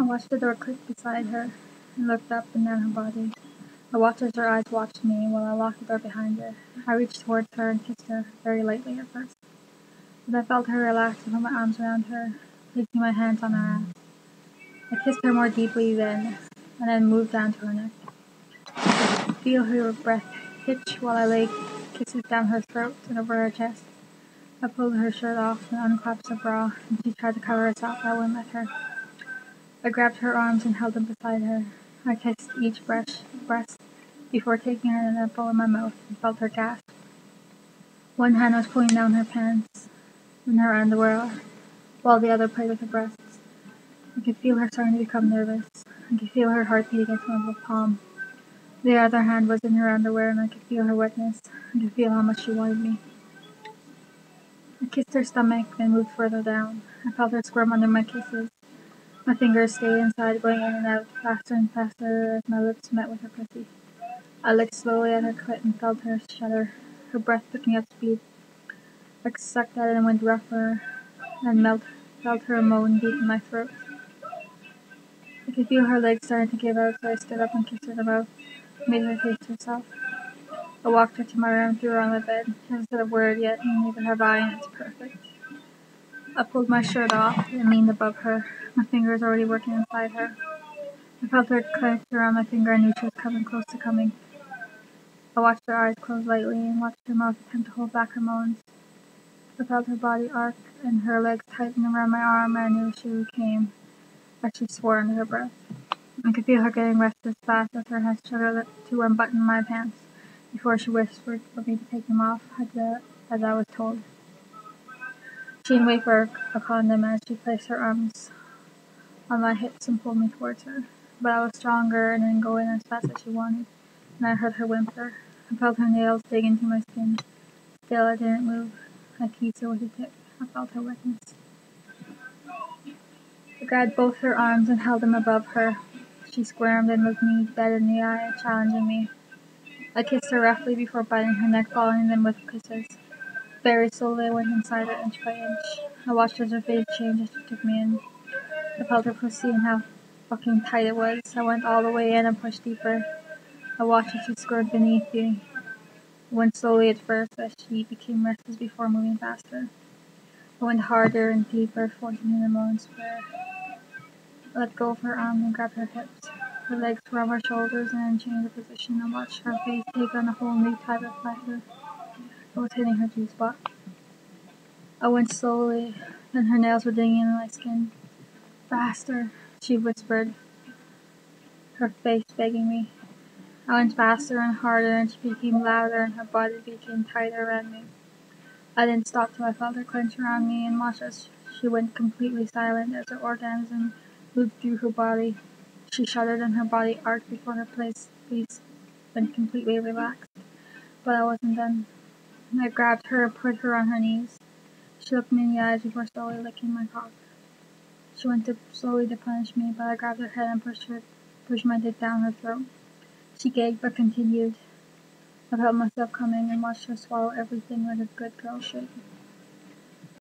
watched the door click beside her and looked up and down her body. I watched as her eyes watched me while I locked the door behind her. I reached towards her and kissed her, very lightly at first. But I felt her relax and put my arms around her, placing my hands on her ass. I kissed her more deeply then, and then moved down to her neck. I could feel her breath hitch while I laid kisses down her throat and over her chest. I pulled her shirt off and unclasped her bra, and she tried to cover herself, but I wouldn't let her. I grabbed her arms and held them beside her. I kissed each breast before taking her nipple in my mouth and felt her gasp. One hand was pulling down her pants and her underwear, while the other played with her breasts. I could feel her starting to become nervous. I could feel her heartbeat against my palm. The other hand was in her underwear, and I could feel her wetness. I could feel how much she wanted me. I kissed her stomach, then moved further down. I felt her squirm under my kisses. My fingers stayed inside, going in and out, faster and faster as my lips met with her pussy. I licked slowly at her clit and felt her shudder, her breath picking up speed. I sucked at it and went rougher, and felt her moan deep in my throat. I could feel her legs starting to give out, so I stood up and kissed her in the mouth, made her taste herself. I walked her to my room and threw her on the bed. She hasn't said a word yet, and neither have I, and it's perfect. I pulled my shirt off and leaned above her, my fingers already working inside her. I felt her clench around my finger and knew she was coming close to coming. I watched her eyes close lightly and watched her mouth attempt to hold back her moans. I felt her body arc and her legs tighten around my arm, and I knew she came, as she swore under her breath. I could feel her getting restless fast as her hands shuddered to unbutton my pants before she whispered for me to take them off, as I was told. She didn't wait for a condom as she placed her arms on my hips and pulled me towards her. But I was stronger and didn't go in as fast as she wanted, and I heard her whimper. I felt her nails dig into my skin. Still, I didn't move. I teased her with a tip. I felt her wetness. I grabbed both her arms and held them above her. She squirmed and looked me dead in the eye, challenging me. I kissed her roughly before biting her neck, following them with kisses. Very slowly I went inside her inch by inch. I watched as her face changed as she took me in. I felt her pussy and how fucking tight it was. I went all the way in and pushed deeper. I watched as she squirmed beneath me. I went slowly at first as she became restless before moving faster. I went harder and deeper, forcing her to moan spur. I let go of her arm and grabbed her hips. Her legs were on her shoulders and then changed the position. I watched her face take on a whole new type of pleasure. I was hitting her G-spot. I went slowly, then her nails were digging into my skin. Faster, she whispered, her face begging me. I went faster and harder, and she became louder and her body became tighter around me. I didn't stop till I felt her clench around me and watched as she went completely silent as her orgasm moved through her body. She shuddered and her body arched before her face went completely relaxed. But I wasn't done. I grabbed her and put her on her knees. She looked me in the eyes before slowly licking my cock. She went slowly to punish me, but I grabbed her head and pushed my dick down her throat. She gagged but continued. I felt myself coming and watched her swallow everything like a good girl should.